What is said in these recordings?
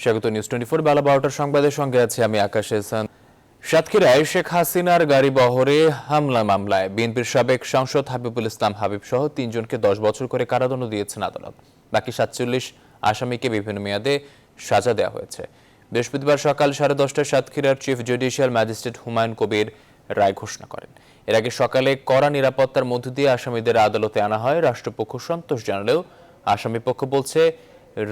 স্বাগত নিউজ 24 বেলা 12টার সংবাদের সঙ্গে আছে আমি আকাশ এহসান। সাতক্ষীরায় শেখ হাসিনার গাড়ি বহরে হামলা মামলায় বিএনপির সাবেক সাংসদ হাবিবুল ইসলাম হাবিব সহ 3 জনকে 10 বছর করে কারাদণ্ড দিয়েছেন আদালত। বাকি 47 আসামিকে বিভিন্ন মেয়াদে সাজা দেওয়া হয়েছে। বৃহস্পতিবার সকাল 10:30টায় সাতক্ষীরার chief judicial magistrate Humayun Kabir রায় ঘোষণা করেন। এর আগে সকালে কড়া নিরাপত্তার মধ্য দিয়ে আসামিদের আদালতে আনা হয়। রাষ্ট্রপক্ষ সন্তোষ জানালেও আসামিপক্ষ বলছে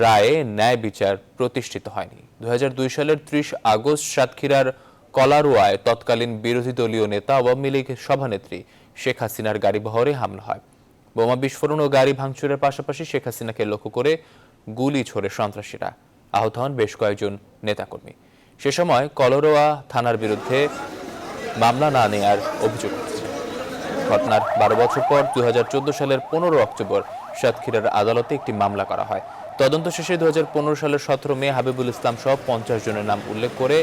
রায়ে ন্যায় বিচার প্রতিষ্ঠিত হয়নি। 2002 সালের 30 আগস্ট সাতক্ষীরার কলারোয়ায় তৎকালীন বিরোধী দলীয় নেতা আওয়ামী লীগ সভানেত্রী শেখ হাসিনার গাড়ি বহরে হামলা হয়। বোমা বিস্ফোরণ ও গাড়ি ভাঙচুরের পাশাপাশি শেখ হাসিনাকে লক্ষ্য করে গুলি ছোড়ে সন্ত্রাসীরা। আহত হন বেশ কয়েকজন নেতাকর্মী। সে সময় কলারোয়া থানার বিরুদ্ধে মামলা না নেয়ার অভিযোগ উঠেছে। ঘটনার 12 বছর পর 2014 সালের 15 অক্টোবর সাতক্ষীরার আদালতে একটি মামলা করা হয়। তদন্ত শেষে 2015 সালের 17 মে হাবিবুল ইসলাম সহ 50 জনের নাম উল্লেখ করে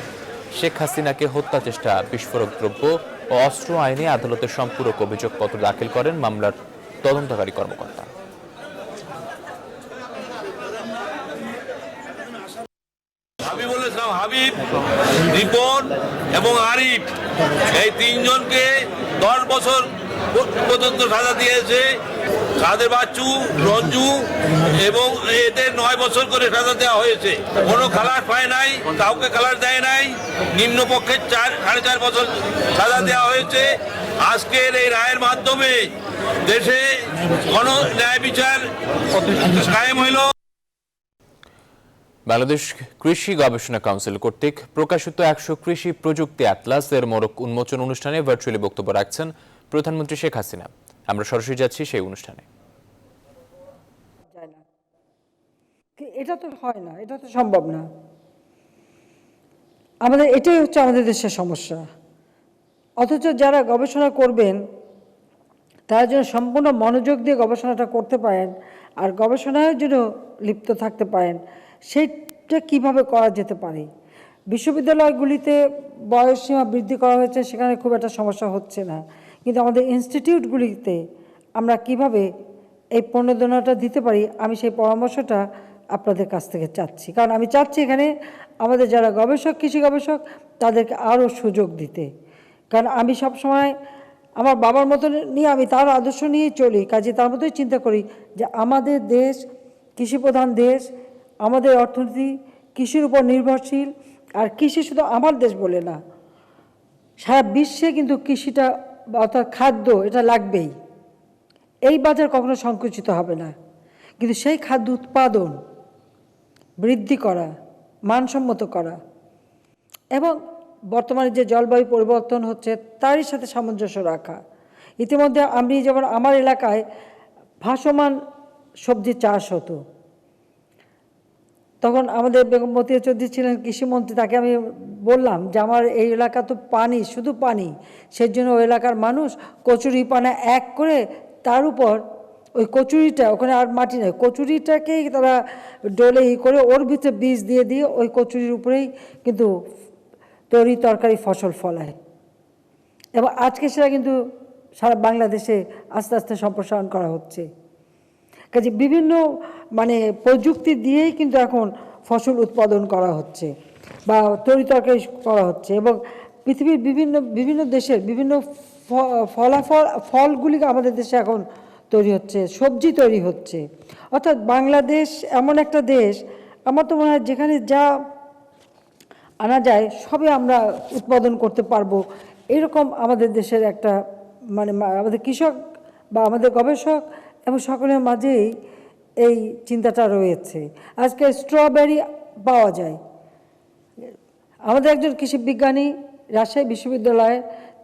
শেখ হাসিনাকে হত্যা চেষ্টা, বিস্ফোরক দ্রব্য ও অস্ত্র আইনে আদালতে সম্পূরক অভিযোগপত্র দাখিল করেন মামলার তদন্তকারী কর্মকর্তা। হাবিবুল ইসলাম হাবিব, রিপন এবং আরিফ এই 3 জনকে 10 বছর পর্যন্ত সাজা দিয়েছে। কাদের বাচ্চু, রঞ্জু এবং এদের 9 বছর করে সাজা দেওয়া হয়েছে। কোনো খালাস পায় নাই, কাউকে খালাস দেয় নাই। নিম্নপক্ষে 4.5 বছর সাজা দেওয়া হয়েছে। আজকের এই রায়ের মাধ্যমে দেশে ন্যায় বিচার কায়েম হইল। বাংলাদেশ কৃষি গবেষণা কাউন্সিল কর্তৃক প্রকাশিত 100 কৃষি প্রযুক্তি অ্যাটলাস এর মোড়ক উন্মোচন অনুষ্ঠানে ভার্চুয়ালি বক্তব্য রাখছেন প্রধানমন্ত্রী শেখ হাসিনা। আমরা সরাসরি যাচ্ছি সেই অনুষ্ঠানে। এটা তো হয় না, এটা তো সম্ভব না। আমাদের এটাই হচ্ছে আমাদের দেশের সমস্যা। অথচ যারা গবেষণা করবেন তারা যেন সম্পূর্ণ মনোযোগ দিয়ে গবেষণাটা করতে পারেন আর গবেষণায় যেন লিপ্ত থাকতে পারেন, সেইটা কিভাবে করা যেতে পারে। বিশ্ববিদ্যালয়গুলিতে বয়সসীমা বৃদ্ধি করা হয়েছে, সেখানে খুব একটা সমস্যা হচ্ছে না, কিন্তু আমাদের ইনস্টিটিউটগুলিতে আমরা কিভাবে এই প্রণোদনাটা দিতে পারি, আমি সেই পরামর্শটা আপনাদের কাছ থেকে চাচ্ছি। কারণ আমি চাচ্ছি এখানে আমাদের যারা গবেষক, কৃষি গবেষক, তাদেরকে আরও সুযোগ দিতে। কারণ আমি সবসময় আমার বাবার মতো নিয়ে আমি তার আদর্শ নিয়েই চলি, কাজে তার মতোই চিন্তা করি যে আমাদের দেশ কৃষিপ্রধান দেশ, আমাদের অর্থনীতি কৃষির উপর নির্ভরশীল। আর কৃষি শুধু আমার দেশ বলে না, সারা বিশ্বে কিন্তু কৃষিটা অর্থাৎ খাদ্য এটা লাগবেই। এই বাজার কখনো সংকুচিত হবে না, কিন্তু সেই খাদ্য উৎপাদন বৃদ্ধি করা, মানসম্মত করা এবং বর্তমানে যে জলবায়ু পরিবর্তন হচ্ছে তারই সাথে সামঞ্জস্য রাখা। ইতিমধ্যে আমি যেমন আমার এলাকায় ভাসমান সবজি চাষ হতো, তখন আমাদের বেগম মতিয়া চৌধুরী ছিলেন কৃষিমন্ত্রী। তাকে আমি বললাম যে আমার এই এলাকা তো পানি, শুধু পানি, সেই জন্য ওই এলাকার মানুষ কচুরি পানা এক করে তার উপর ওই কচুরিটা, ওখানে আর মাটি নেই, কচুরিটাকেই তারা ডলে করে ওর ভিতরে বীজ দিয়ে দিয়ে ওই কচুরির উপরেই কিন্তু তরি তরকারি ফসল ফলায়। এবং আজকে সেটা কিন্তু সারা বাংলাদেশে আস্তে আস্তে সম্প্রসারণ করা হচ্ছে। কাজে বিভিন্ন প্রযুক্তি দিয়েই কিন্তু এখন ফসল উৎপাদন করা হচ্ছে বা তরি তরকারি করা হচ্ছে। এবং পৃথিবীর বিভিন্ন দেশের বিভিন্ন ফলগুলি আমাদের দেশে এখন তৈরি হচ্ছে, সবজি তৈরি হচ্ছে। অর্থাৎ বাংলাদেশ এমন একটা দেশ, আমার তো মনে হয় যেখানে যা আনা যায় সবই আমরা উৎপাদন করতে পারবো, এরকম আমাদের দেশের একটা আমাদের কৃষক বা আমাদের গবেষক এবং সকলের মাঝেই এই চিন্তাটা রয়েছে। আজকে স্ট্রবেরি পাওয়া যায়। আমাদের একজন কৃষি বিজ্ঞানী রাজশাহী বিশ্ববিদ্যালয়ে,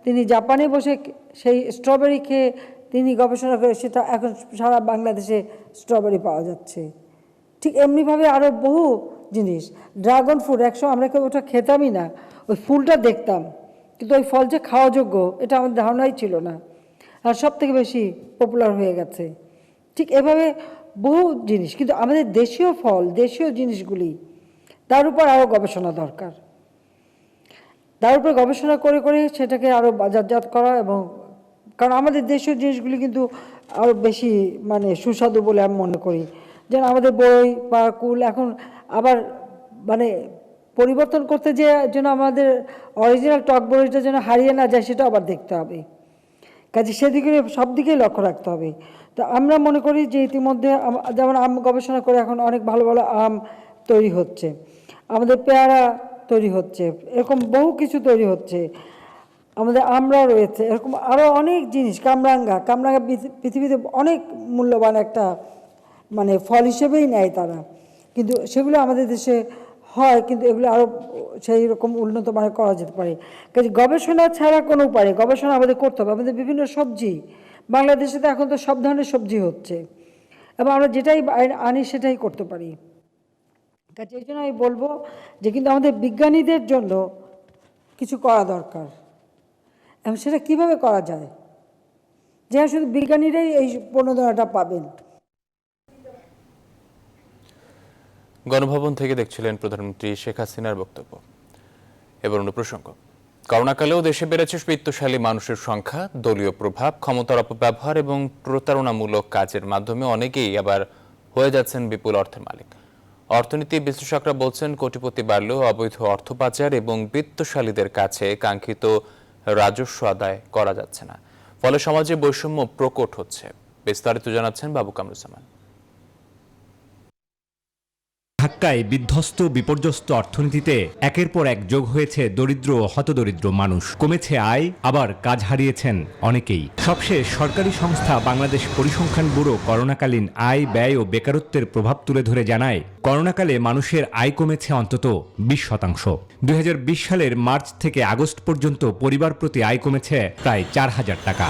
তিনি জাপানে বসে সেই স্ট্রবেরি খেয়ে তিনি গবেষণা করে সেটা এখন সারা বাংলাদেশে স্ট্রবেরি পাওয়া যাচ্ছে। ঠিক এমনিভাবে আরও বহু জিনিস, ড্রাগন ফ্রুট, একসময় আমরা কেউ ওটা খেতামই না, ওই ফুলটা দেখতাম, কিন্তু ওই ফল যে খাওয়া যোগ্য এটা আমাদের ধারণাই ছিল না, আর সব থেকে বেশি পপুলার হয়ে গেছে। ঠিক এভাবে বহু জিনিস, কিন্তু আমাদের দেশীয় ফল, দেশীয় জিনিসগুলি, তার উপর আরও গবেষণা দরকার। তার উপরে গবেষণা করে করে সেটাকে আরও বাজারজাত করা, এবং কারণ আমাদের দেশীয় জিনিসগুলি কিন্তু আরও বেশি সুস্বাদু বলে আমি মনে করি। যেন আমাদের বই বা কুল এখন আবার মানে পরিবর্তন করতে যে যেন আমাদের অরিজিনাল টক বড়িটা যেন হারিয়ে না যায় সেটা আবার দেখতে হবে। কাজে সেদিকে সব দিকেই লক্ষ্য রাখতে হবে। তো আমরা মনে করি যে ইতিমধ্যে যেমন আম গবেষণা করে এখন অনেক ভালো ভালো আম তৈরি হচ্ছে, আমাদের পেয়ারা তৈরি হচ্ছে, এরকম বহু কিছু তৈরি হচ্ছে, আমাদের আমরাও রয়েছে, এরকম আরও অনেক জিনিস। কামরাঙ্গা পৃথিবীতে অনেক মূল্যবান একটা মানে ফল হিসেবেই নেয় তারা, কিন্তু সেগুলো আমাদের দেশে হয়, কিন্তু এগুলো আরও সেই রকম উন্নত মানের করা যেতে পারে। কাজে গবেষণা ছাড়া কোনো উপায়, গবেষণা আমাদের করতে হবে। আমাদের বিভিন্ন সবজি, বাংলাদেশে তো এখন তো সব ধরনের সবজি হচ্ছে এবং আমরা যেটাই আনি সেটাই করতে পারি। কাজে এই জন্য আমি বলবো যে কিন্তু আমাদের বিজ্ঞানীদের জন্য কিছু করা দরকার, এবং সেটা কীভাবে করা যায়, যে শুধু বিজ্ঞানীরাই এই প্রণোদনাটা পাবেন। গণভবন থেকে দেখছিলেন প্রধানমন্ত্রী শেখ হাসিনার বক্তব্য। এবার অন্য প্রসঙ্গ। করোনাকালেও দেশে বেড়েছে বিত্তশালী মানুষের সংখ্যা। দলীয় প্রভাব, ক্ষমতার অপব্যবহার এবং প্রতারণামূলক কাজের মাধ্যমে অনেকেই আবার হয়ে যাচ্ছেন বিপুল অর্থের মালিক। অর্থনীতি বিশ্লেষকরা বলছেন, কোটিপতি বাড়লেও অবৈধ অর্থ পাচার এবং বিত্তশালীদের কাছে কাঙ্ক্ষিত রাজস্ব আদায় করা যাচ্ছে না, ফলে সমাজে বৈষম্য প্রকট হচ্ছে। বিস্তারিত জানাচ্ছেন বাবু কামরুজ্জামান। ধাক্কায় বিধ্বস্ত বিপর্যস্ত অর্থনীতিতে একের পর এক যোগ হয়েছে দরিদ্র ও হতদরিদ্র মানুষ। কমেছে আয়, আবার কাজ হারিয়েছেন অনেকেই। সবশেষ সরকারি সংস্থা বাংলাদেশ পরিসংখ্যান ব্যুরো করোনাকালীন আয়, ব্যয় ও বেকারত্বের প্রভাব তুলে ধরে জানায়, করোনাকালে মানুষের আয় কমেছে অন্তত 20%। 2020 সালের মার্চ থেকে আগস্ট পর্যন্ত পরিবার প্রতি আয় কমেছে প্রায় 4000 টাকা।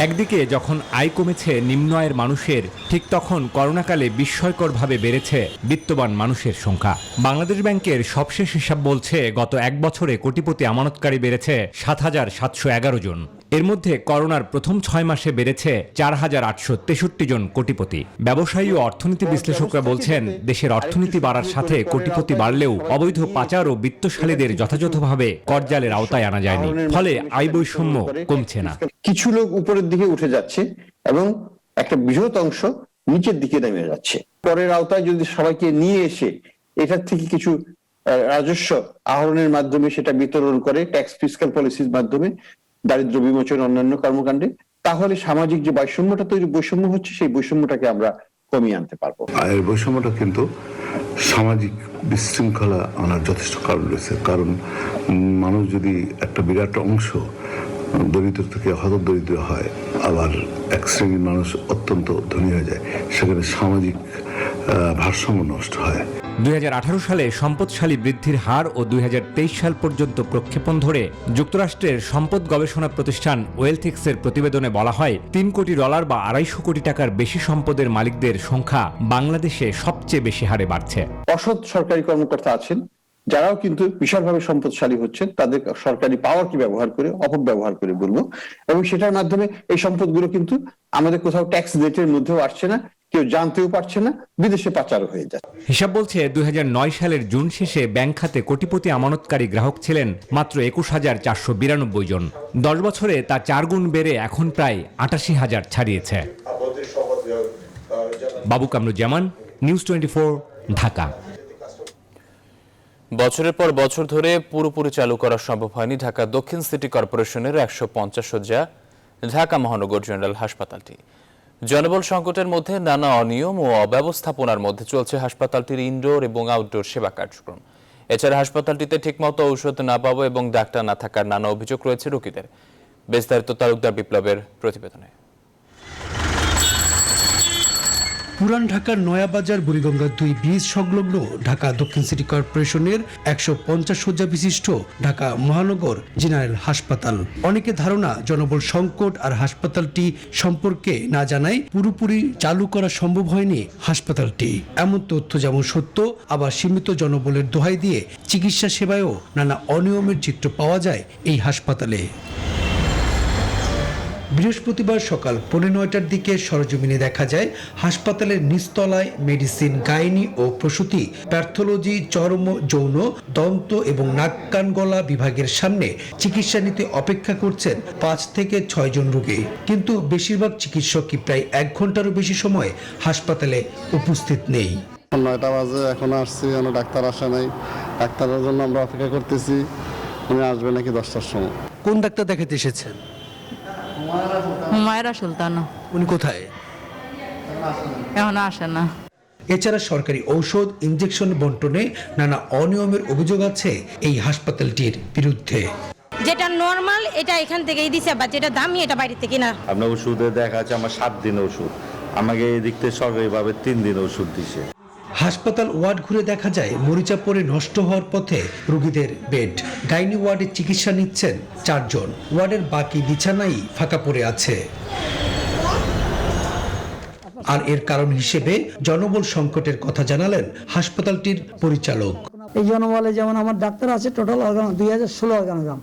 একদিকে যখন আয় কমেছে নিম্ন আয়ের মানুষের, ঠিক তখন করোনাকালে বিস্ময়করভাবে বেড়েছে বিত্তবান মানুষের সংখ্যা। বাংলাদেশ ব্যাংকের সবশেষ হিসাব বলছে, গত এক বছরে কোটিপতি আমানতকারী বেড়েছে 7711 জন। এর মধ্যে করোনার প্রথম 6 মাসে বেড়েছে 4863 জন কোটিপতি। ব্যবসায়ী ও অর্থনীতি বিশ্লেষকরা বলছেন, দেশের অর্থনীতি বাড়ার সাথে কোটিপতি বাড়লেও অবৈধ পাচার ও বিত্তশালীদের যথাযথভাবে করজালের আওতায় আনা যায়নি, ফলে আয় বৈষম্য কমছে না। কিছু লোক উপরের দিকে উঠে যাচ্ছে এবং একটা বৃহৎ অংশ নিচের দিকে নেমে যাচ্ছে। করের আওতায় যদি সবাইকে নিয়ে এসে এটার থেকে কিছু রাজস্ব আহরণের মাধ্যমে সেটা বিতরণ করে, ট্যাক্স ফিসক্যাল পলিসির মাধ্যমে, দারিদ্র্য বিমোচন, অন্যান্য কর্মকাণ্ডে, তাহলে সামাজিক যে বৈষম্য হচ্ছে সেই বৈষম্যটাকে আমরা কমিয়ে আনতে পারবো। আয়ের বৈষম্যটা কিন্তু সামাজিক বিশৃঙ্খলা আনার যথেষ্ট কারণ রয়েছে। কারণ মানুষ যদি একটা বিরাট অংশ দরিদ্র থেকে হতদরিদ্র হয়, আবার এক শ্রেণীর মানুষ অত্যন্ত ধনী হয়ে যায়, সেখানে সামাজিক ভারসাম্য নষ্ট হয়। 2018 সালে সম্পদশালী বৃদ্ধির হার ও 2023 সাল পর্যন্ত প্রক্ষেপণ ধরে যুক্তরাষ্ট্রের সম্পদ গবেষণা প্রতিষ্ঠান ওয়েলথিক্সের প্রতিবেদনে বলা হয়, $3 কোটি বা 250 কোটি টাকার বেশি সম্পদের মালিকদের সংখ্যা বাংলাদেশে সবচেয়ে বেশি হারে বাড়ছে। অসৎ সরকারি কর্মকর্তা আছেন যারাও কিন্তু বিশালভাবে সম্পদশালী হচ্ছেন, তাদের সরকারি পাওয়ারকে ব্যবহার করে, অপব্যবহার করে বলবো, এবং সেটার মাধ্যমে এই সম্পদগুলো কিন্তু আমাদের কোথাও ট্যাক্স রেটের মধ্যেও আসছে না, কেউ জানতেও পারছে না, বিদেশে পাচার হয়ে যায়। হিসাব বলছে 2009 সালের জুন শেষে ব্যাংক খাতে কোটিপতি আমানতকারী গ্রাহক ছিলেন মাত্র 21,492 জন। 10 বছরে তা 4 গুণ বেড়ে এখন প্রায় 88,000 ছাড়িয়েছে। বাবু কামরুজ্জামান, নিউজ 24, ঢাকা। বছরের পর বছর ধরে পুরোপুরি চালু করা সম্ভব হয়নি ঢাকা দক্ষিণ সিটি কর্পোরেশনের 150 শয্যা ঢাকা মহানগর জেনারেল হাসপাতালটি। জনবল সংকটের মধ্যে নানা অনিয়ম ও অব্যবস্থাপনার মধ্যে চলছে হাসপাতালটির ইনডোর এবং আউটডোর সেবা কার্যক্রম। এছাড়া হাসপাতালটিতে ঠিকমতো ঔষধ না পাওয়া এবং ডাক্তার না থাকার নানা অভিযোগ রয়েছে রোগীদের। বিস্তারিত তালুকদার বিপ্লবের প্রতিবেদনে। পুরান ঢাকার নয়াবাজার বুড়িগঙ্গা 2 ব্রিজ সংলগ্ন ঢাকা দক্ষিণ সিটি কর্পোরেশনের 150 শয্যা বিশিষ্ট ঢাকা মহানগর জেনারেল হাসপাতাল। অনেকে ধারণা জনবল সংকট আর হাসপাতালটি সম্পর্কে না জানায় পুরোপুরি চালু করা সম্ভব হয়নি হাসপাতালটি। এমন তথ্য যেমন সত্য, আবার সীমিত জনবলের দোহাই দিয়ে চিকিৎসা সেবায়ও নানা অনিয়মের চিত্র পাওয়া যায় এই হাসপাতালে। বৃহস্পতিবার সকাল 9:45টার দিকে সরজমিনে দেখা যায় হাসপাতালের নিচতলায় মেডিসিন, গাইনি ও প্রসূতি, প্যাথোলজি, চর্ম, যৌন, দন্ত এবং নাক কান গলা বিভাগের সামনে চিকিৎসা নিতে অপেক্ষা করছেন 5 থেকে 6 জন রোগী। কিন্তু বেশিরভাগ চিকিৎসকই প্রায় 1 ঘন্টারও বেশি সময় হাসপাতালে উপস্থিত নেই। এখন 9টা বাজে, এখনো আসছি, এখনো ডাক্তার আসে নাই। ডাক্তারের জন্য আমরা অপেক্ষা করতেছি, উনি আসবে নাকি 10টার সময়। কোন ডাক্তার দেখাতে এসেছেন? হুমায়রা সুলতানা। উনি কোথায়? এখন আসে না। এছাড়া সরকারি ঔষধ, ইনজেকশন বন্টনে নানা অনিয়মের অভিযোগ আছে এই হাসপাতালটির বিরুদ্ধে। যেটা নরমাল এটা এখান থেকেই দিছে, বা যেটা দামি এটা বাইরে থেকে না। আপনার ওষুধে দেখা যাচ্ছে আমার 7 দিন ওষুধ, আমাকে এদিক থেকে সরকারিভাবে 3 দিন ওষুধ দিছে। হাসপাতাল ওয়ার্ড ঘুরে দেখা যায় মরিচা পড়ে নষ্ট হওয়ার পথে রোগীদের বেড। গাইনি ওয়ার্ডে চিকিৎসা নিচ্ছেন 4 জন। ওয়ার্ডের বাকি বিছানাই ফাঁকা পড়ে আছে। আর এর কারণ হিসেবে জনবল সংকটের কথা জানালেন হাসপাতালটির পরিচালক। এই জনবলে যেমন আমার ডাক্তার আছে টোটাল 2016 অর্গানোগ্রাম,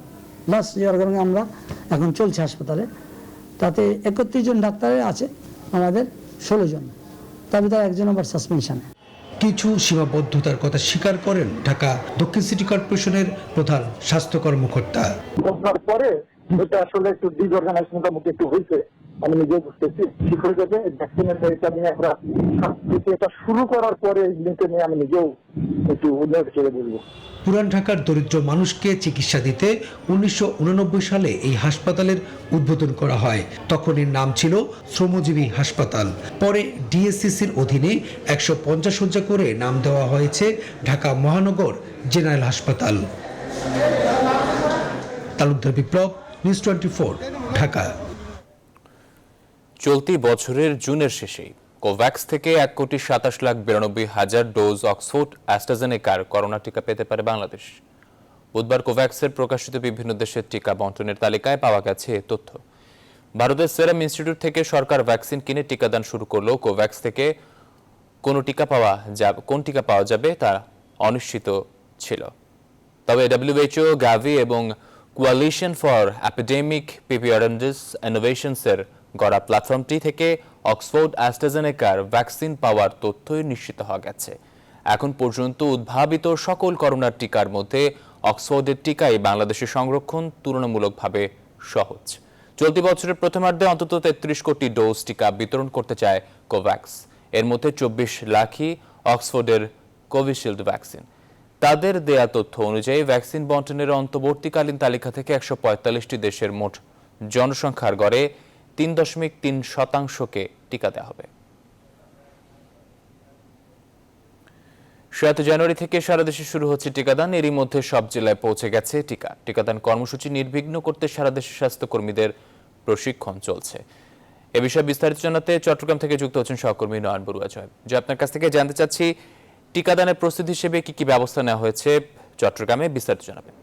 লাস্ট যে অর্গানোগ্রাম আমরা এখন চলছে হাসপাতালে, তাতে 31 জন ডাক্তারের আছে আমাদের 16 জন, তার ভিতরে একজন আবার সাসপেনশনে। কিছু সীমাবদ্ধতার কথা স্বীকার করেন ঢাকা দক্ষিণ সিটি কর্পোরেশনের প্রধান স্বাস্থ্য কর্মকর্তা। পরে এটা আসলে একটু ডিসঅর্গানাইজেশনটার মধ্যে একটু হয়েছে, আমি নিজেও বুঝতেছি। ঠিক হয়ে যাবে, ভ্যাকসিনের এটা নিয়ে আমরা এটা শুরু করার পরে এটা নিয়ে আমি নিজেও একটু উন্নয়ন হিসেবে বলবো। পুরান ঢাকার দরিদ্র মানুষকে চিকিৎসা দিতে 1989 সালে এই হাসপাতালের উদ্বোধন করা হয়। তখন এর নাম ছিল শ্রমজীবী হাসপাতাল। পরে ডিএসসিসির অধীনে 150 শয্যা করে নাম দেওয়া হয়েছে ঢাকা মহানগর জেনারেল হাসপাতাল। তালুকদার বিপ্লব, নিউজ 24, ঢাকা। চলতি বছরের জুনের শেষেই কোভ্যাক্স থেকে 1,27,92,000 ডোজ অক্সফোর্ড অ্যাস্ট্রাজেনেকার করোনা টিকা পেতে পারে বাংলাদেশ। বুধবার কোভ্যাক্সের প্রকাশিত বিভিন্ন দেশের টিকা বন্টনের তালিকায় পাওয়া গেছে এ তথ্য। ভারতের সেরাম ইনস্টিটিউট থেকে সরকার ভ্যাকসিন কিনে টিকাদান শুরু করলেও কোভ্যাক্স থেকে কোন টিকা পাওয়া যাবে তা অনিশ্চিত ছিল। তবে WHO, গাভি এবং কোয়ালিশন ফর এপিডেমিক প্রিপেয়ারনেস ইনোভেশনসের গড়া প্ল্যাটফর্মটি থেকে অক্সফোর্ড অ্যাস্ট্রাজেনেকার ভ্যাকসিন পাওয়ার তথ্যই নিশ্চিত হওয়া গেছে। এখন পর্যন্ত উদ্ভাবিত সকল করোনার টিকার মধ্যে অক্সফোর্ডের টিকাই বাংলাদেশের সংরক্ষণ তুলনামূলকভাবে সহজ। চলতি বছরের প্রথমার্ধে অন্তত 33 কোটি ডোজ টিকা বিতরণ করতে চায় কোভ্যাক্স। এর মধ্যে 24 লাখই অক্সফোর্ডের কোভিশিল্ড ভ্যাকসিন। তাদের দেয়া তথ্য অনুযায়ী ভ্যাকসিন বন্টনের অন্তর্বর্তীকালীন তালিকা থেকে 145টি দেশের মোট জনসংখ্যার গড়ে 3.3%কে টিকা দেওয়া হবে। 7 জানুয়ারি থেকে সারা দেশে শুরু হচ্ছে টিকাদান। এরই মধ্যে সব জেলায় পৌঁছে গেছে টিকাদান কর্মসূচি নির্বিঘ্ন করতে সারা দেশের স্বাস্থ্যকর্মীদের প্রশিক্ষণ চলছে। এ বিষয়ে বিস্তারিত জানাতে চট্টগ্রাম থেকে যুক্ত হচ্ছেন সহকর্মী নয়ন বড়ুয়া জয়। যে আপনার কাছ থেকে জানতে চাচ্ছি, টিকাদানের প্রস্তুতি হিসেবে কি কি ব্যবস্থা নেওয়া হয়েছে চট্টগ্রামে, বিস্তারিত জানাবেন।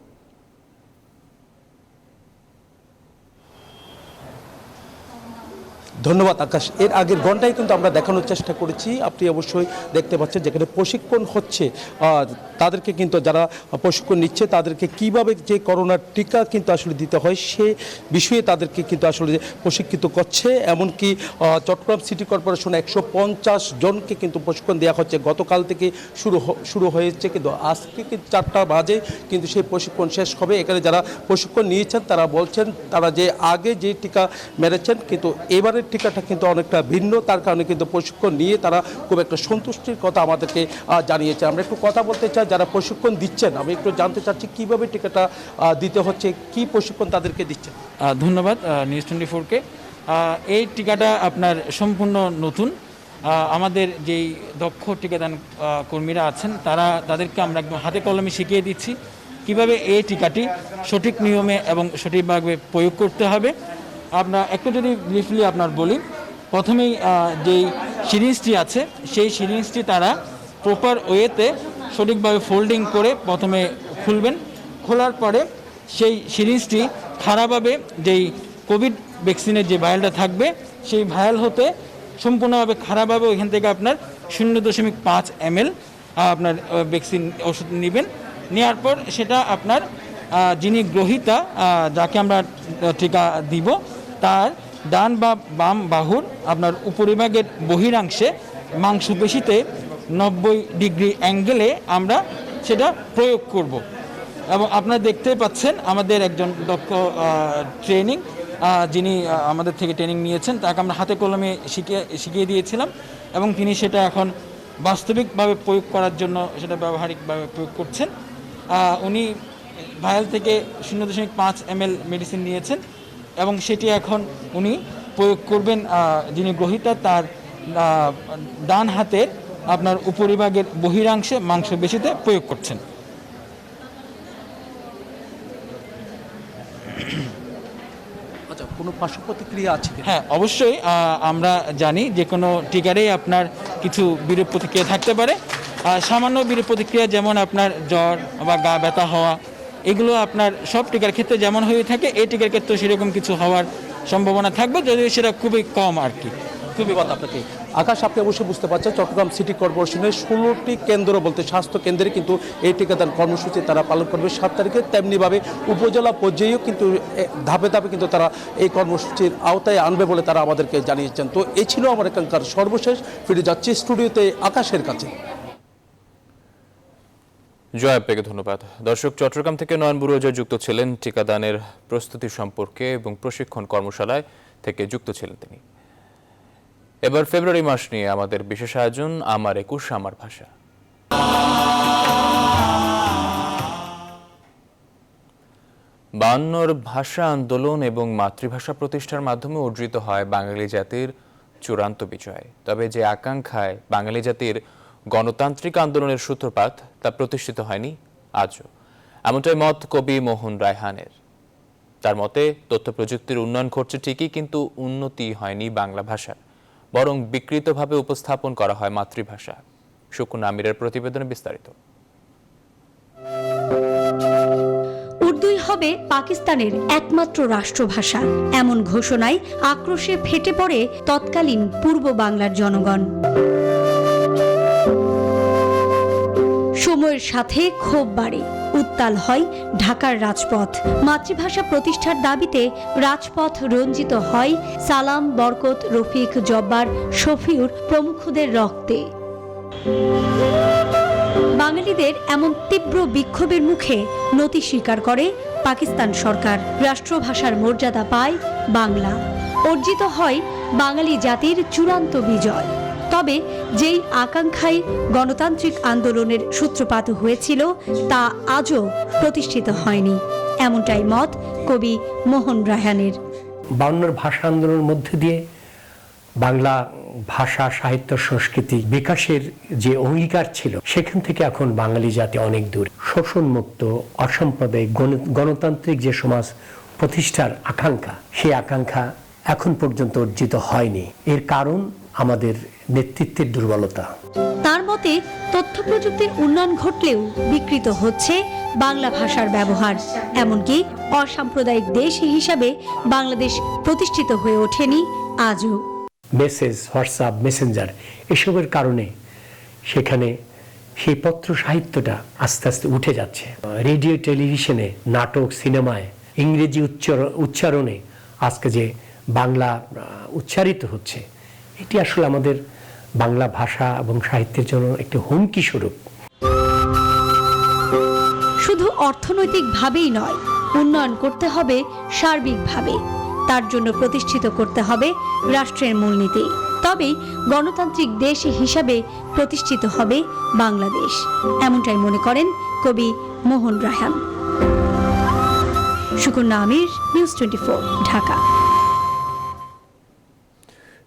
ধন্যবাদ আকাশ। এর আগের ঘন্টায় কিন্তু আমরা দেখানোর চেষ্টা করেছি, আপনি অবশ্যই দেখতে পাচ্ছেন যেখানে প্রশিক্ষণ হচ্ছে, তাদেরকে কিন্তু যারা প্রশিক্ষণ নিচ্ছে তাদেরকে কিভাবে যে করোনার টিকা কিন্তু আসলে দিতে হয় সে বিষয়ে তাদেরকে কিন্তু আসলে প্রশিক্ষিত করছে। এমনকি চট্টগ্রাম সিটি কর্পোরেশন 150 জনকে কিন্তু প্রশিক্ষণ দেওয়া হচ্ছে। গতকাল থেকে শুরু হয়েছে, কিন্তু আজকে 4টা বাজে কিন্তু সেই প্রশিক্ষণ শেষ হবে। এখানে যারা প্রশিক্ষণ নিয়েছেন তারা বলছেন তারা যে আগে যে টিকা মেরেছেন কিন্তু এবারের টিকাটা কিন্তু অনেকটা ভিন্ন, তার কারণে কিন্তু প্রশিক্ষণ নিয়ে তারা খুব একটা সন্তুষ্টির কথা আমাদেরকে জানিয়েছে। আমরা একটু কথা বলতে চাই যারা প্রশিক্ষণ দিচ্ছেন, আমি একটু জানতে চাচ্ছি কিভাবে টিকাটা দিতে হচ্ছে, কি প্রশিক্ষণ তাদেরকে দিচ্ছেন। ধন্যবাদ নিউজ 24-কে। এই টিকাটা আপনার সম্পূর্ণ নতুন। আমাদের যেই দক্ষ টিকাদান কর্মীরা আছেন তাদেরকে আমরা একদম হাতে কলমে শিখিয়ে দিচ্ছি কিভাবে এই টিকাটি সঠিক নিয়মে এবং সঠিকভাবে প্রয়োগ করতে হবে। আপনার একটু যদি ব্রিফলি আপনার বলি, প্রথমেই যেই সিরিঞ্জটি আছে সেই সিরিঞ্জটি তারা প্রপার ওয়েতে সঠিকভাবে ফোল্ডিং করে প্রথমে খুলবেন। খোলার পরে সেই সিরিঞ্জটি খাড়াভাবে যেই কোভিড ভ্যাকসিনের যে ভায়ালটা থাকবে সেই ভায়াল হতে সম্পূর্ণভাবে খাড়াভাবে ওইখান থেকে আপনার 0.5 ml আপনার ভ্যাকসিন ওষুধ নেবেন। নেওয়ার পর সেটা আপনার যিনি গ্রহীতা, যাকে আমরা টিকা দিব, তার ডান বা বাম বাহুর আপনার উপরিভাগের বহিরাংশে মাংসপেশিতে 90 ডিগ্রি অ্যাঙ্গেলে আমরা সেটা প্রয়োগ করব। এবং আপনারা দেখতে পাচ্ছেন আমাদের একজন দক্ষ যিনি আমাদের থেকে ট্রেনিং নিয়েছেন, তাকে আমরা হাতে কলমে শিখিয়ে দিয়েছিলাম এবং তিনি সেটা এখন বাস্তবিকভাবে প্রয়োগ করার জন্য সেটা ব্যবহারিকভাবে প্রয়োগ করছেন। উনি ভায়াল থেকে 0.5 ml মেডিসিন নিয়েছেন এবং সেটি এখন উনি প্রয়োগ করবেন, যিনি গ্রহীতা তার ডান হাতের আপনার উপরিভাগের বহিরাংশে মাংসপেশিতে প্রয়োগ করছেন। আচ্ছা, কোনো পার্শ্ব প্রতিক্রিয়া আছে কি? হ্যাঁ, অবশ্যই আমরা জানি যে কোনো টিকারেই আপনার কিছু বিরূপ প্রতিক্রিয়া থাকতে পারে। সামান্য বিরূপ প্রতিক্রিয়া যেমন আপনার জ্বর বা গা ব্যথা হওয়া, এগুলো আপনার সব টিকার ক্ষেত্রে যেমন হয়ে থাকে, এই টিকার ক্ষেত্রে সেরকম কিছু হওয়ার সম্ভাবনা থাকবে, যদিও সেটা খুবই কম আর কি। খুবই কথা আপনাকে। আকাশ, আপনি অবশ্যই বুঝতে পারছেন চট্টগ্রাম সিটি কর্পোরেশনের 16টি কেন্দ্র বলতে স্বাস্থ্য কেন্দ্রে কিন্তু এই টিকাদান কর্মসূচি তারা পালন করবে 7 তারিখে। তেমনিভাবে উপজেলা পর্যায়েও কিন্তু ধাপে ধাপে কিন্তু তারা এই কর্মসূচির আওতায় আনবে বলে তারা আমাদেরকে জানিয়েছেন। তো এই ছিল আমার এখানকার সর্বশেষ। ফিরে যাচ্ছি স্টুডিওতে আকাশের কাছে। জয়, আপনাকে ধন্যবাদ। দর্শক, চট্টগ্রাম থেকে নয়ন বুরুজা যুক্ত ছিলেন টিকাদানের প্রস্তুতি সম্পর্কে এবং প্রশিক্ষণ কর্মশালায় থেকে যুক্ত ছিলেন তিনি। এবার ফেব্রুয়ারি মাস নিয়ে আমাদের বিশেষ আয়োজন আমার 21 আমার ভাষা। বায়ান্নর ভাষা আন্দোলন এবং মাতৃভাষা প্রতিষ্ঠার মাধ্যমে অর্জিত হয় বাঙালি জাতির চূড়ান্ত বিজয়। তবে যে আকাঙ্ক্ষায় বাঙালি জাতির গণতান্ত্রিক আন্দোলনের সূত্রপাত তা প্রতিষ্ঠিত হয়নি আজও, এমনটাই মত কবি মোহন রায়হানের। তার মতে তথ্য প্রযুক্তির উন্নয়ন ঘটছে ঠিকই, কিন্তু উন্নতি হয়নি বাংলা ভাষার, বরং বিকৃতভাবে উপস্থাপন করা হয় মাতৃভাষা। শুকুন আমিরের প্রতিবেদনে বিস্তারিত। উর্দুই হবে পাকিস্তানের একমাত্র রাষ্ট্রভাষা, এমন ঘোষণায় আক্রোশে ফেটে পড়ে তৎকালীন পূর্ব বাংলার জনগণ। সময়ের সাথে ক্ষোভ বাড়ে, উত্তাল হয় ঢাকার রাজপথ। মাতৃভাষা প্রতিষ্ঠার দাবিতে রাজপথ রঞ্জিত হয় সালাম, বরকত, রফিক, জব্বার, শফিউর প্রমুখদের রক্তে। বাঙালিদের এমন তীব্র বিক্ষোভের মুখে নতি স্বীকার করে পাকিস্তান সরকার। রাষ্ট্রভাষার মর্যাদা পায় বাংলা, অর্জিত হয় বাঙালি জাতির চূড়ান্ত বিজয়। তবে যেই আকাঙ্ক্ষায় গণতান্ত্রিক আন্দোলনের সূত্রপাত হয়েছিল তা আজও প্রতিষ্ঠিত হয়নি, এমনটাই মত কবি মোহন রায়হানের। 52 ভাষা আন্দোলনের মধ্যে দিয়ে বাংলা ভাষা, সাহিত্য, সংস্কৃতি বিকাশের যে অঙ্গীকার ছিল সেখান থেকে এখন বাঙালি জাতি অনেক দূর। শোষণমুক্ত, অসাম্প্রদায়িক, গণতান্ত্রিক যে সমাজ প্রতিষ্ঠার আকাঙ্ক্ষা, সেই আকাঙ্ক্ষা এখন পর্যন্ত অর্জিত হয়নি। এর কারণ আমাদের নেতৃত্বের দুর্বলতা। তার মতে তথ্য প্রযুক্তির উন্নয়ন ঘটলেও বিকৃত হচ্ছে বাংলা ভাষার ব্যবহার। এমনকি অসাম্প্রদায়িক দেশ হিসাবে বাংলাদেশ প্রতিষ্ঠিত হয়ে ওঠেনি আজও। মেসেজ, হোয়াটসঅ্যাপ, মেসেঞ্জার এসবের কারণে সেখানে সেই পত্র সাহিত্যটা আস্তে আস্তে উঠে যাচ্ছে। রেডিও, টেলিভিশনে, নাটক, সিনেমায় ইংরেজি উচ্চারণে আজকে যে বাংলা উচ্চারিত হচ্ছে, এটি আসলে আমাদের বাংলা ভাষা এবং সাহিত্যের জন্য একটি হুমকি স্বরূপ। শুধু অর্থনৈতিকভাবেই নয়, উন্নয়ন করতে হবে সার্বিকভাবে। তার জন্য প্রতিষ্ঠিত করতে হবে রাষ্ট্রের মূলনীতি। তবেই গণতান্ত্রিক দেশ হিসাবে প্রতিষ্ঠিত হবে বাংলাদেশ, এমনটাই মনে করেন কবি মোহন রায়হান। শুকুন আমির, নিউজ 24, ঢাকা।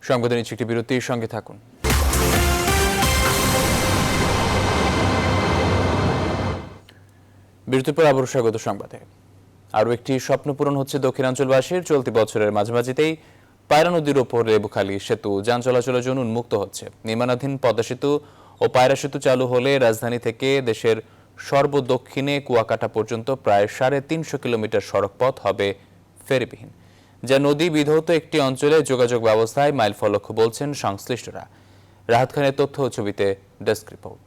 সংবাদে নিচ্ছে একটি বিরতির সঙ্গে থাকুন। বিরতির পর আবারও স্বাগত সংবাদে। আরও একটি স্বপ্ন পূরণ হচ্ছে দক্ষিণাঞ্চলবাসীর। চলতি বছরের মাঝামাঝিতেই পায়রা নদীর ওপর লেবুখালী সেতু যান চলাচলের জন্য উন্মুক্ত হচ্ছে। নির্মাণাধীন পদ্মা সেতু ও পায়রা সেতু চালু হলে রাজধানী থেকে দেশের সর্বদক্ষিণে কুয়াকাটা পর্যন্ত প্রায় 350 কিলোমিটার সড়ক পথ হবে ফেরিবিহীন, যা নদী বিধৌত একটি অঞ্চলে যোগাযোগ ব্যবস্থায় মাইলফলক বলছেন সংশ্লিষ্টরা। রাহাত খানের তথ্য ও ছবিতে ডেস্ক রিপোর্ট।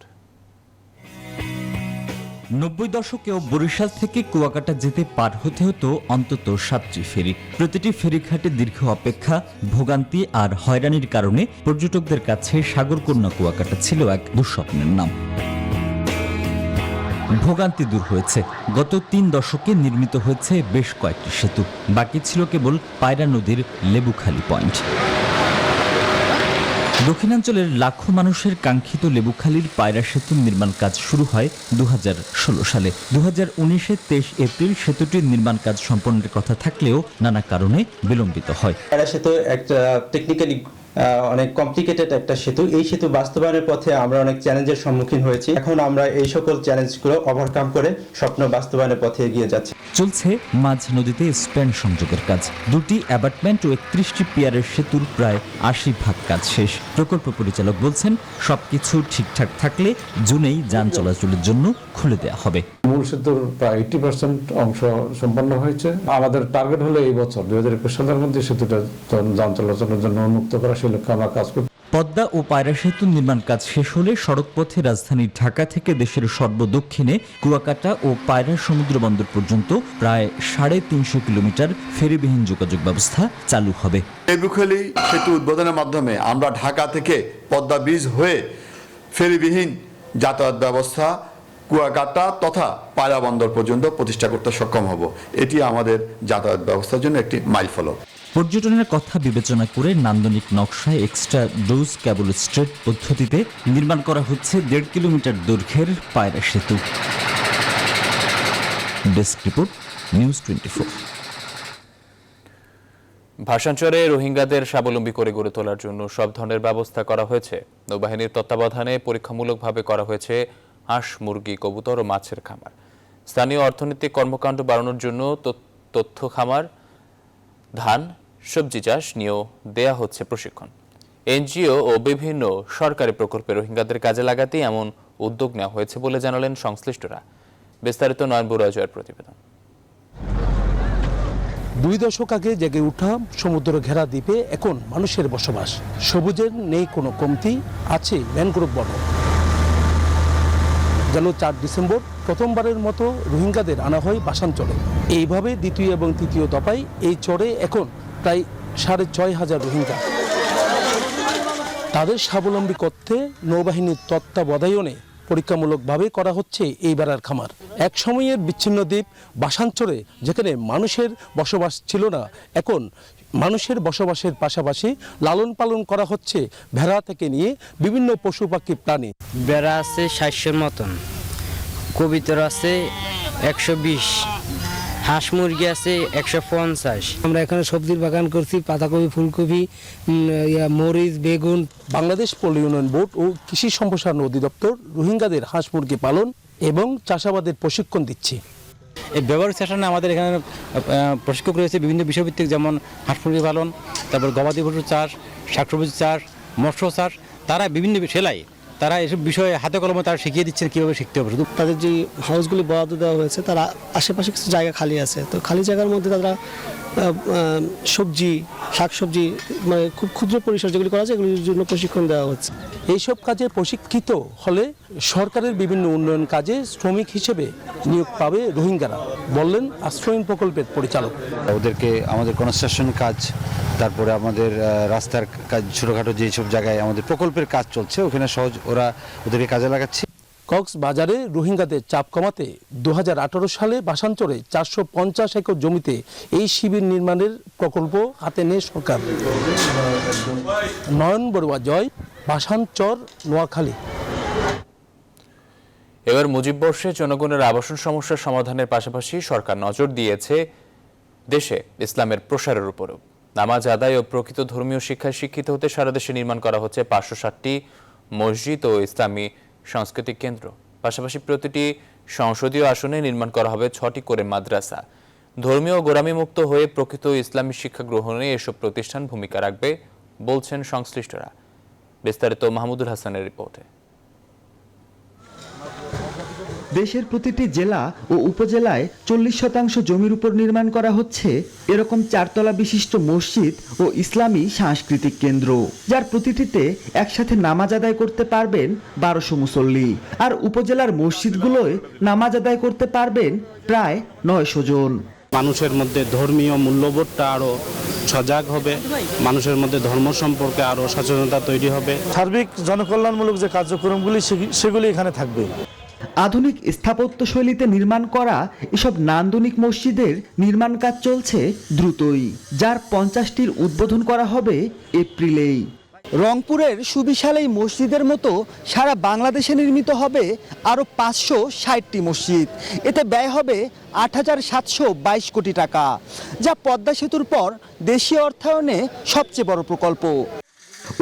90 দশকেও বরিশাল থেকে কুয়াকাটা যেতে পার হতে হতো অন্তত 7টি ফেরি। প্রতিটি ফেরিঘাটে দীর্ঘ অপেক্ষা, ভোগান্তি আর হয়রানির কারণে পর্যটকদের কাছে সাগরকন্যা কুয়াকাটা ছিল এক দুঃস্বপ্নের নাম। ভোগান্তি দূর হয়েছে। গত 3 দশকে নির্মিত হয়েছে বেশ কয়েকটি সেতু। বাকি ছিল কেবল পায়রা নদীর লেবুখালী পয়েন্ট। দক্ষিণাঞ্চলের লাখো মানুষের কাঙ্ক্ষিত লেবুখালীর পায়রা সেতুর নির্মাণ কাজ শুরু হয় 2016 সালে। 2019-এ 23 এপ্রিল সেতুটির নির্মাণ কাজ সম্পন্নের কথা থাকলেও নানা কারণে বিলম্বিত হয়। পায়রা সেতু একটা টেকনিক্যালি অনেক কমপ্লিকেটেড একটা সেতু। এই সেতু বাস্তবায়নের পথে আমরা অনেক চ্যালেঞ্জের সম্মুখীন হয়েছি। এখন আমরা এই সকল চ্যালেঞ্জগুলো ওভারকাম করে স্বপ্ন বাস্তবায়নের পথে এগিয়ে যাচ্ছি। চলছে মাঝ নদীতে স্প্যান সংযোগের কাজ। 2টি অ্যাবাটমেন্ট ও 31টি পিয়ারের সেতুর প্রায় 80% কাজ শেষ। প্রকল্প পরিচালক বলছেন, সবকিছু ঠিকঠাক থাকলে জুনেই যান চলাচলের জন্য খুলে দেওয়া হবে। মূল সেতুর প্রায় 80% অংশ সম্পন্ন হয়েছে। আমাদের টার্গেট হলো এই বছর 2021 সালের মধ্যে সেতুটা যান চলাচলের জন্য উন্মুক্ত করা। সেই লক্ষ্যে আমরা কাজ করছি। পদ্মা ও পায়রা সেতুর নির্মাণ কাজ শেষ হলে সড়কপথে রাজধানী ঢাকা থেকে দেশের সর্বদক্ষিণে কুয়াকাটা ও পায়রা সমুদ্র বন্দর পর্যন্ত প্রায় 350 কিলোমিটার ফেরিবিহীন যোগাযোগ ব্যবস্থা চালু হবে। লেবুখালী সেতু উদ্বোধনের মাধ্যমে আমরা ঢাকা থেকে পদ্মা ব্রিজ হয়ে ফেরিবিহীন যাতায়াত ব্যবস্থা কুয়াকাটা তথা পায়রা বন্দর পর্যন্ত প্রতিষ্ঠা করতে সক্ষম হব। এটি আমাদের যাতায়াত ব্যবস্থার জন্য একটি মাইলফলক। পর্যটনের কথা বিবেচনা করে নান্দনিক নকশায় এক্সট্রা ডোজ ক্যাবল স্ট্রেট পদ্ধতিতে নির্মাণ করা হচ্ছে 1.5 কিলোমিটার দৈর্ঘ্যের পায়রা সেতু। Desk report, news 24। ভাষাঞ্চলে রোহিঙ্গাদের স্বাবলম্বী করে গড়ে তোলার জন্য সব ধরনের ব্যবস্থা করা হয়েছে। নৌবাহিনীর তত্ত্বাবধানে পরীক্ষামূলকভাবে করা হয়েছে হাঁস, মুরগি, কবুতর ও মাছের খামার। স্থানীয় অর্থনৈতিক কর্মকাণ্ড বাড়ানোর জন্য তথ্য খামার, ধান, সবজি চাষ নিয়েও দেয়া হচ্ছে প্রশিক্ষণ। এনজিও ও বিভিন্ন সরকারি প্রকল্পে রোহিঙ্গাদের কাজে লাগাতেই এমন উদ্যোগ নেওয়া হয়েছে বলে জানালেন সংশ্লিষ্টরা। বিস্তারিত নয়ন বড়ুয়া প্রতিবেদন। 2 দশক আগে জেগে ওঠা সমুদ্র ঘেরা দ্বীপে এখন মানুষের বসবাস। সবুজের নেই কোনো কমতি, আছে ম্যানগ্রোভ বন। গেল 4 ডিসেম্বর প্রথমবারের মতো রোহিঙ্গাদের আনা হয় বাসাঞ্চলে। এইভাবে দ্বিতীয় এবং তৃতীয় দফায় এই চরে এখন প্রায় 6,500 রোহিঙ্গা। তাদের স্বাবলম্বী করতে নৌবাহিনীর তত্ত্বাবধানে পরীক্ষামূলকভাবে করা হচ্ছে এই বেড়ার খামার। এক সময়ের বিচ্ছিন্ন দ্বীপ বাসাঞ্চলে যেখানে মানুষের বসবাস ছিল না, এখন মানুষের বসবাসের পাশাপাশি লালন পালন করা হচ্ছে ভেড়া থেকে নিয়ে বিভিন্ন পশু পাখি প্রাণী। বেড়া আছে 700-এর মতন, কবিতর আছে 120, হাঁস মুরগি আছে 150। আমরা এখানে সবজির বাগান করছি, পাতাকপি, ফুলকপি, মরিচ, বেগুন। বাংলাদেশ পল্লী উন্নয়ন বোর্ড ও কৃষি সম্প্রসারণ অধিদপ্তর রোহিঙ্গাদের হাঁস মুরগি পালন এবং চাষাবাদের প্রশিক্ষণ দিচ্ছে। এই ব্যবহারিক সেশনে আমাদের এখানে প্রশিক্ষক রয়েছে বিভিন্ন বিষয়ভিত্তিক, যেমন হাঁস মুরগি পালন, তারপর গবাদি পশু চাষ, শাকসবজি চাষ, মৎস্য চাষ। তারা বিভিন্ন সেলাই, তারা এসব বিষয়ে হাতে কলমে তারা শিখিয়ে দিচ্ছেন কীভাবে শিখতে হবে। তাদের যে হাউসগুলি বরাদ্দ দেওয়া হয়েছে, তারা আশেপাশে কিছু জায়গা খালি আছে, তো খালি জায়গার মধ্যে তারা সবজি, শাকসবজি, মানে খুব ক্ষুদ্র পরিসর যেগুলি করা যায় এগুলির জন্য প্রশিক্ষণ দেওয়া হচ্ছে। এইসব কাজে প্রশিক্ষিত হলে সরকারের বিভিন্ন উন্নয়ন কাজে শ্রমিক হিসেবে নিয়োগ পাবে রোহিঙ্গারা, বললেন আশ্রয়ণ প্রকল্পের পরিচালক। ওদেরকে আমাদের কনস্ট্রাকশন কাজ, তারপরে আমাদের রাস্তার কাজ, ছোটোখাটো যেসব জায়গায় আমাদের প্রকল্পের কাজ চলছে ওখানে ওদেরকে কাজে লাগাচ্ছে। কক্সবাজারে রোহিঙ্গাদের চাপ কমাতে 2018 সালে বাসাঞ্চলে 450 একর জমিতে এই শিবির নির্মাণের প্রকল্প হাতে নেয় সরকার। নয়ন বড়ুয়া, বাসাঞ্চর, নোয়াখালী। এবার মুজিববর্ষে জনগণের আবাসন সমস্যার সমাধানের পাশাপাশি সরকার নজর দিয়েছে দেশে ইসলামের প্রসারের উপরও। নামাজ আদায় ও প্রকৃত ধর্মীয় শিক্ষায় শিক্ষিত হতে সারা দেশে নির্মাণ করা হচ্ছে 560টি মসজিদ ও ইসলামী সাংস্কৃতিক কেন্দ্র। পাশাপাশি প্রতিটি সংসদীয় আসনে নির্মাণ করা হবে 6টি করে মাদ্রাসা। ধর্মীয় গোঁড়ামি মুক্ত হয়ে প্রকৃত ইসলামী শিক্ষা গ্রহণে এসব প্রতিষ্ঠান ভূমিকা রাখবে বলছেন সংশ্লিষ্টরা। বিস্তারিত মাহমুদুল হাসানের রিপোর্টে। দেশের প্রতিটি জেলা ও উপজেলায় 40% জমির উপর নির্মাণ করা হচ্ছে এরকম 4 তলা বিশিষ্ট মসজিদ ও ইসলামী সাংস্কৃতিক কেন্দ্র, যার প্রতিটিতে একসাথে নামাজ আদায় করতে পারবেন 1200 মুসল্লি। আর উপজেলার মসজিদগুলোয় নামাজ আদায় করতে পারবেন প্রায় 900 জন। মানুষের মধ্যে ধর্মীয় মূল্যবোধটা আরও সজাগ হবে, মানুষের মধ্যে ধর্ম সম্পর্কে আরও সচেতনতা তৈরি হবে। সার্বিক জনকল্যাণমূলক যে কার্যক্রমগুলি সেগুলি এখানে থাকবে। আধুনিক স্থাপত্য শৈলীতে নির্মাণ করা এসব নান্দনিক মসজিদের নির্মাণ কাজ চলছে দ্রুতই, যার 50টির উদ্বোধন করা হবে এপ্রিলেই। রংপুরের সুবিশাল এই মসজিদের মতো সারা বাংলাদেশে নির্মিত হবে আরও 560টি মসজিদ। এতে ব্যয় হবে 8,722 কোটি টাকা, যা পদ্মা সেতুর পর দেশীয় অর্থায়নে সবচেয়ে বড় প্রকল্প।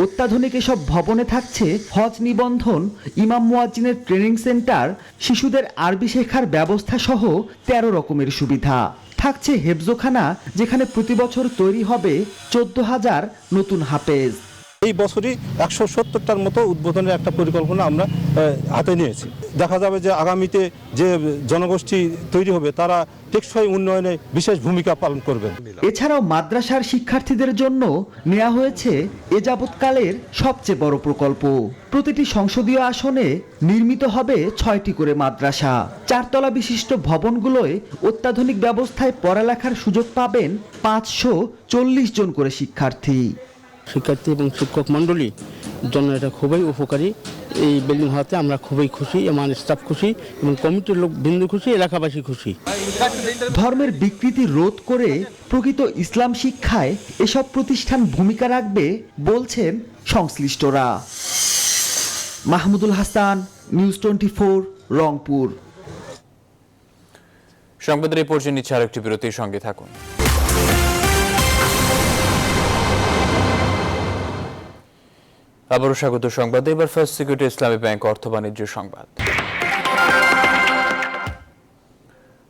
অত্যাধুনিক এসব ভবনে থাকছে হজ নিবন্ধন, ইমাম মুয়াজ্জিনের ট্রেনিং সেন্টার, শিশুদের আরবি শেখার ব্যবস্থা সহ 13 রকমের সুবিধা। থাকছে হেফজোখানা, যেখানে প্রতি বছর তৈরি হবে 14,000 নতুন হাফেজ। এই বছরই 170টার মতো উদ্বোধনের একটা পরিকল্পনা আমরা হাতে নিয়েছি। দেখা যাবে যে আগামীতে যে জনগোষ্ঠী তৈরি হবে তারা টেকসই উন্নয়নে বিশেষ ভূমিকা পালন করবেন। এছাড়াও মাদ্রাসার শিক্ষার্থীদের জন্য নেওয়া হয়েছে এ যাবৎকালের সবচেয়ে বড় প্রকল্প। প্রতিটি সংসদীয় আসনে নির্মিত হবে 6টি করে মাদ্রাসা। 4 তলা বিশিষ্ট ভবনগুলোয় অত্যাধুনিক ব্যবস্থায় পড়ালেখার সুযোগ পাবেন 540 জন করে শিক্ষার্থী। শিক্ষার্থী এবং শিক্ষক মণ্ডলীর জন্য এটা খুবই উপকারী। এই বিল্ডিং হওয়াতে আমরা খুবই খুশি, আমার স্টাফ খুশি এবং কমিটির লোক বিন্দু খুশি, এলাকাবাসী খুশি। ধর্মের বিকৃতি রোধ করে প্রকৃত ইসলাম শিক্ষায় এসব প্রতিষ্ঠান ভূমিকা রাখবে বলছেন সংশ্লিষ্টরা। মাহমুদুল হাসান, নিউজ 24, রংপুর। সংবাদের এই পর্যায়ে নিচ্ছে আরেকটি বিরতির সঙ্গে থাকুন। আবারও স্বাগত সংবাদে। এবার ফার্স্ট সিকিউরিটি ইসলামী ব্যাংক অর্থ বাণিজ্য সংবাদ।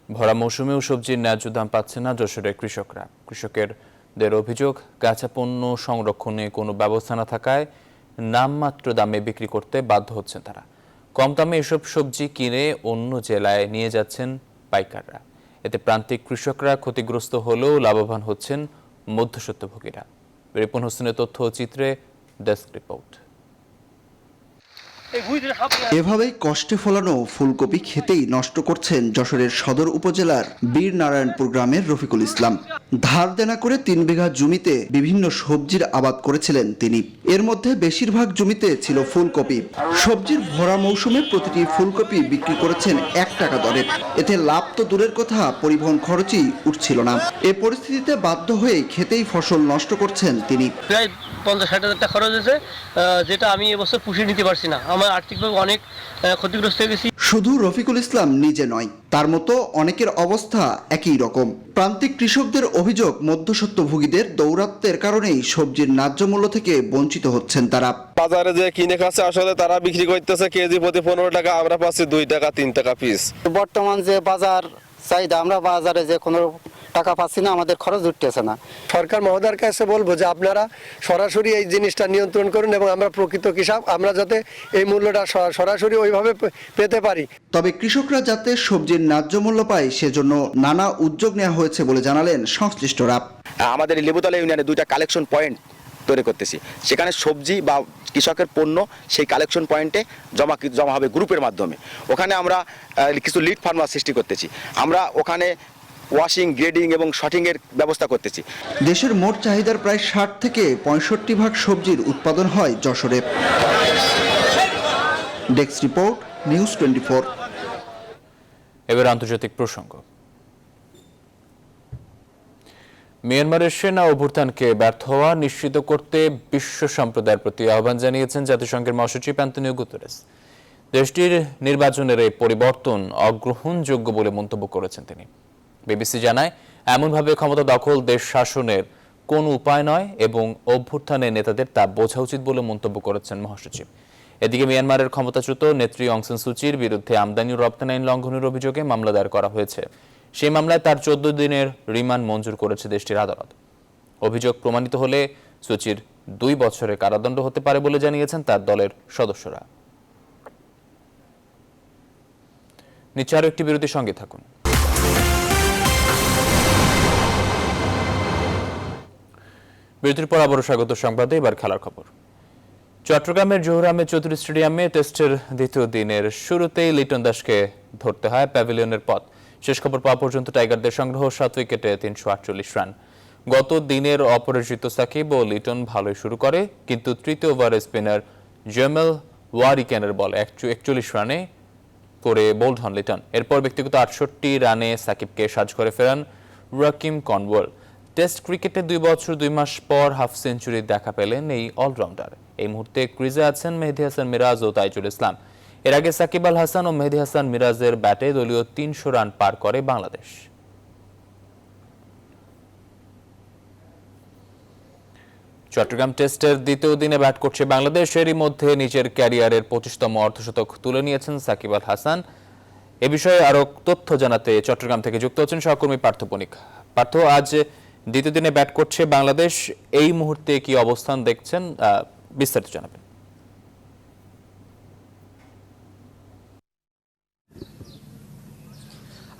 ভরা মৌসুমেও সবজির ন্যায্য দাম পাচ্ছে না যশোরের কৃষকরা। কৃষকদের অভিযোগ, কাঁচা পণ্য সংরক্ষণে কোনো ব্যবস্থা না থাকায় নামমাত্র দামে বিক্রি করতে বাধ্য হচ্ছেন তারা। কম দামে এসব সবজি কিনে অন্য জেলায় নিয়ে যাচ্ছেন পাইকাররা। এতে প্রান্তিক কৃষকরা ক্ষতিগ্রস্ত হলেও লাভবান হচ্ছেন মধ্যস্বত্বভোগীরা। রিপন হোসেনের তথ্য ও চিত্রে ডেস্ক রিপোর্ট। এভাবেই কষ্টে ফলানো ফুলকপি খেতেই নষ্ট করছেন যশোরের সদর উপজেলার বীর নারায়ণপুর গ্রামের রফিকুল ইসলাম। ধার দেনা করে 3 বিঘা জমিতে বিভিন্ন সবজির আবাদ করেছিলেন তিনি। এর মধ্যে বেশিরভাগ জমিতে ছিল ফুলকপি। সবজির ভরা মৌসুমে প্রতিটি ফুলকপি বিক্রি করেছেন 1 টাকা দরে। এতে লাভ তো দূরের কথা, পরিবহন খরচই উঠছিল না। এ পরিস্থিতিতে বাধ্য হয়ে খেতেই ফসল নষ্ট করছেন তিনি। প্রায় 50-60 হাজার টাকা খরচ হয়েছে, যেটা আমি এবছর পুষিয়ে নিতে পারছি না। আমার আর্থিকভাবে অনেক ক্ষতিগ্রস্ত হয়ে গেছি। শুধু রফিকুল ইসলাম নিজে নয়, তার মতো অনেকের অবস্থা একই রকম। প্রান্তিক কৃষকদের অভিযোগ, মধ্যস্বত্বভোগীদের দৌরাত্বের কারণেই সবজির ন্যায্য মূল্য থেকে বঞ্চিত হচ্ছেন তারা। বাজারে যে কিনে খাচ্ছে আসলে তারা বিক্রি করতেছে কেজি প্রতি 15 টাকা, আমরা পাচ্ছি 2 টাকা 3 টাকা পিস। বর্তমান যে বাজার চাহিদা, আমরা বাজারে যে কোনো টাকা পাচ্ছি না, আমাদের খরচ উঠতেছে না। সরকার মহোদয়ের কাছে বলবো যে আপনারা সরাসরি এই জিনিসটা নিয়ন্ত্রণ করুন এবং আমরা প্রকৃত কৃষক, আমরা যাতে এই মূল্যটা সরাসরি ওইভাবে পেতে পারি। তবে কৃষকরা যাতে সবজির ন্যায্য মূল্য পায় সেজন্য নানা উদ্যোগ নেওয়া হয়েছে বলে জানালেন সংশ্লিষ্টরা। আমাদের লেবুতলা ইউনিয়নে 2টা কালেকশন পয়েন্ট তৈরি করতেছি। সেখানে সবজি বা কৃষকের পণ্য সেই কালেকশন পয়েন্টে জমা হবে গ্রুপের মাধ্যমে। ওখানে আমরা কিছু লিড ফার্মার সৃষ্টি করতেছি। আমরা ওখানে ওয়াশিং, গ্রেডিং এবং শটিংয়ের ব্যবস্থা করতেছি। দেশের মোট চাহিদার প্রায় 60 থেকে 65% সবজির উৎপাদন হয় যশোরে। Desk report, news 24। এবার আন্তর্জাতিক প্রসঙ্গ। মিয়ানমারের সেনা অভ্যুত্থানকে ব্যর্থ হওয়া নিশ্চিত করতে বিশ্ব সম্প্রদায়ের প্রতি আহ্বান জানিয়েছেন জাতিসংঘের মহাসচিব অ্যান্তোনিও গুতেরেস। দেশটির নির্বাচনের এই পরিবর্তন অগ্রহণযোগ্য বলে মন্তব্য করেছেন তিনি। বিবিসি জানায়, এমনভাবে ক্ষমতা দখল দেশ শাসনের কোনো উপায় নয় এবং অভ্যুত্থানের নেতাদের তা বোঝা উচিত বলে মন্তব্য করেছেন মহাসচিব। এদিকে মিয়ানমারের ক্ষমতাচ্যুত নেত্রী অং সান সুচির বিরুদ্ধে আমদানি ও রপ্তানি আইন লঙ্ঘনের অভিযোগে মামলা দায়ের করা হয়েছে। সেই মামলায় তার 14 দিনের রিমান্ড মঞ্জুর করেছে দেশটির আদালত। অভিযোগ প্রমাণিত হলে সুচির 2 বছরের কারাদণ্ড হতে পারে বলে জানিয়েছেন তার দলের সদস্যরা। নিচে আরও একটি বিরতির সঙ্গে থাকুন। বিরতির পর আবারও স্বাগত সংবাদে। এবার খেলার খবর। চট্টগ্রামের জহুর আহমেদ চৌধুরী স্টেডিয়ামে টেস্টের দ্বিতীয় দিনের শুরুতেই লিটন দাসকে ধরতে হয় প্যাভিলিয়নের পথ। শেষ খবর পাওয়া পর্যন্ত টাইগারদের সংগ্রহ 7 উইকেটে 348 রান। গত দিনের অপরাজিত সাকিব ও লিটন ভালোই শুরু করে, কিন্তু তৃতীয় ওভারে স্পিনার জেমেল ওয়ারিকেনের বলে 41 রানে করে বোল্ড হন লিটন। এরপর ব্যক্তিগত 68 রানে সাকিবকে সাজ করে ফেরান রাকিম কনওয়াল। টেস্ট ক্রিকেটে 2 বছর 2 মাস পর হাফ সেঞ্চুরি দেখা পেলেন এই অলরাউন্ডার। এই মুহূর্তে ক্রিজে আছেন মেহেদী হাসান মিরাজ ও তাইজুল ইসলাম। এর আগে সাকিব আল হাসান ও মেহেদী হাসান মিরাজের ব্যাটে দলীয় 300 রান পার করে বাংলাদেশ। চট্টগ্রাম টেস্টের দ্বিতীয় দিনে ব্যাট করছে বাংলাদেশ। এরই মধ্যে নিজের ক্যারিয়ারের 25তম অর্ধশতক তুলে নিয়েছেন সাকিব আল হাসান। এ বিষয়ে আরো তথ্য জানাতে চট্টগ্রাম থেকে যুক্ত হচ্ছেন সহকর্মী পার্থ বণিক। পার্থ, আজ দ্বিতীয় দিনে ব্যাট করছে বাংলাদেশ, এই মুহূর্তে কি অবস্থান দেখছেন, বিস্তারিত জানাবেন।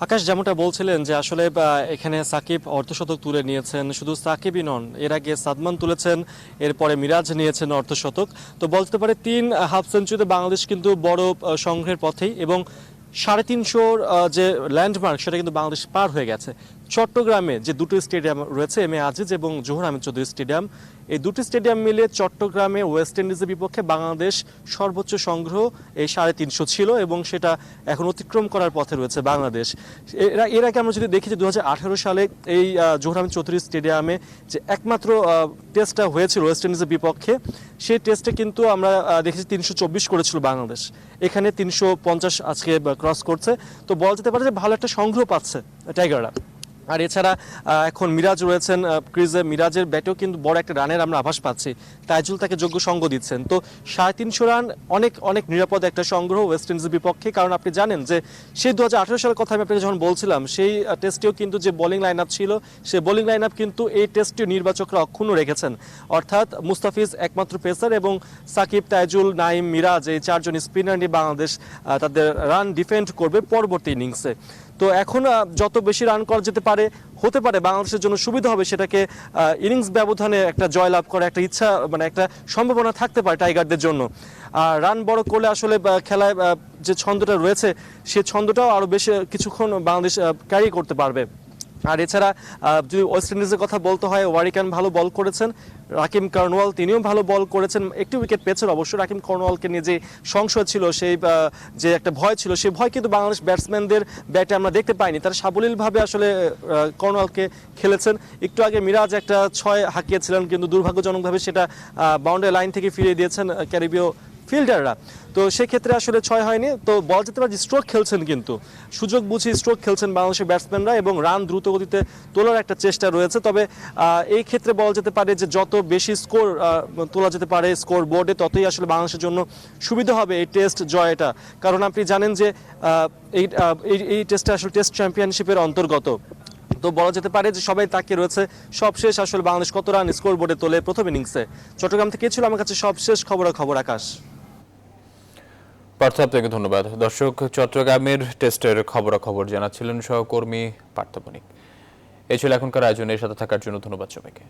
আকাশ, যেমনটা বলছিলেন যে আসলে এখানে সাকিব অর্ধশতক তুলে নিয়েছেন। শুধু সাকিবই নন, এর আগে সাদমান তুলেছেন, এরপরে মিরাজ নিয়েছেন অর্ধশতক। তো বলতে পারে 3 হাফ সেঞ্চুরিতে বাংলাদেশ কিন্তু বড় সংগ্রহের পথেই, এবং 350 যে ল্যান্ডমার্ক সেটা কিন্তু বাংলাদেশ পার হয়ে গেছে। চট্টগ্রামে যে দুটো স্টেডিয়াম রয়েছে, এম এ আজিজ এবং জোহর আহমেদ চৌধুরী স্টেডিয়াম, এই দুটি স্টেডিয়াম মিলে চট্টগ্রামে ওয়েস্ট ইন্ডিজের বিপক্ষে বাংলাদেশ সর্বোচ্চ সংগ্রহ এই 350 ছিল, এবং সেটা এখন অতিক্রম করার পথে রয়েছে বাংলাদেশ। এর আগে আমরা যদি দেখি যে 2018 সালে এই জোহর আহমেদ চৌধুরী স্টেডিয়ামে যে একমাত্র টেস্টটা হয়েছিল ওয়েস্ট ইন্ডিজের বিপক্ষে, সেই টেস্টে কিন্তু আমরা দেখেছি 324 করেছিল বাংলাদেশ। এখানে 350 আজকে ক্রস করছে। তো বলা যেতে পারে যে ভালো একটা সংগ্রহ পাচ্ছে টাইগাররা। আর এছাড়া এখন মিরাজ রয়েছেন ক্রিজে, মিরাজের ব্যাটেও কিন্তু বড় একটা রানের আমরা আভাস পাচ্ছি। তাইজুল তাকে যোগ্য সঙ্গ দিচ্ছেন। তো 350 রান অনেক অনেক নিরাপদ একটা সংগ্রহ ওয়েস্ট ইন্ডিজের বিপক্ষে। কারণ আপনি জানেন যে সেই 2018 সালের কথা আমি আপনাকে যখন বলছিলাম, সেই টেস্টেও কিন্তু যে বোলিং লাইন আপ ছিল, সেই বোলিং লাইন আপ কিন্তু এই টেস্টেও নির্বাচকরা অক্ষুণ্ণ রেখেছেন। অর্থাৎ মুস্তাফিজ একমাত্র পেসার, এবং সাকিব, তাইজুল, নাইম, মিরাজ এই 4 জন স্পিনার নিয়ে বাংলাদেশ তাদের রান ডিফেন্ড করবে পরবর্তী ইনিংসে। তো এখন যত বেশি রান করা যেতে পারে, হতে পারে বাংলাদেশের জন্য সুবিধা হবে, সেটাকে ইনিংস ব্যবধানে একটা জয়লাভ করা একটা ইচ্ছা, মানে একটা সম্ভাবনা থাকতে পারে টাইগারদের জন্য। আর রান বড় করলে আসলে খেলায় যে ছন্দটা রয়েছে, সেই ছন্দটাও আরও বেশি কিছুক্ষণ বাংলাদেশ ক্যারি করতে পারবে। আর এছাড়া যদি ওয়েস্ট ইন্ডিজের কথা বলতে হয়, ওয়ারিকান ভালো বল করেছেন, রাকিম কর্নওয়াল তিনিও ভালো বল করেছেন, একটি উইকেট পেয়েছেন অবশ্য। রাকিম কর্নওয়ালকে নিয়ে যে সংশয় ছিল, সেই যে একটা ভয় ছিল, সেই ভয় কিন্তু বাংলাদেশ ব্যাটসম্যানদের ব্যাটে আমরা দেখতে পাইনি। তারা সাবলীলভাবে আসলে কর্নওয়ালকে খেলেছেন। একটু আগে মিরাজ একটা 6 হাঁকিয়েছিলেন, কিন্তু দুর্ভাগ্যজনকভাবে সেটা বাউন্ডারি লাইন থেকে ফিরিয়ে দিয়েছেন ক্যারিবীয় ফিল্ডাররা। তো সেক্ষেত্রে আসলে 6 হয়নি। তো বল যেতে পারে স্ট্রোক খেলছেন, কিন্তু সুযোগ বুঝে স্ট্রোক খেলছেন বাংলাদেশের ব্যাটসম্যানরা, এবং রান দ্রুত গতিতে তোলার একটা চেষ্টা রয়েছে। তবে এই ক্ষেত্রে বল যেতে পারে যে যত বেশি স্কোর তোলা যেতে পারে স্কোর বোর্ডে, ততই আসলে বাংলাদেশের জন্য সুবিধা হবে এই টেস্ট জয়টা। কারণ আপনি জানেন যে এই টেস্টটা আসলে টেস্ট চ্যাম্পিয়নশিপের অন্তর্গত। তো বলা যেতে পারে যে সবাই তাকিয়ে রয়েছে সবশেষ আসলে বাংলাদেশ কত রান স্কোর বোর্ডে তোলে প্রথম ইনিংসে। চট্টগ্রাম থেকে ছিল আমার কাছে সবশেষ খবর। আকাশ, পার্থ, আপনাকে ধন্যবাদ। দর্শক, চট্টগ্রামের টেস্টের খবর জানাচ্ছিলেন সহকর্মী পার্থ বণিক। এই ছিল এখনকার আয়োজনের সাথে থাকার জন্য ধন্যবাদ সবাইকে।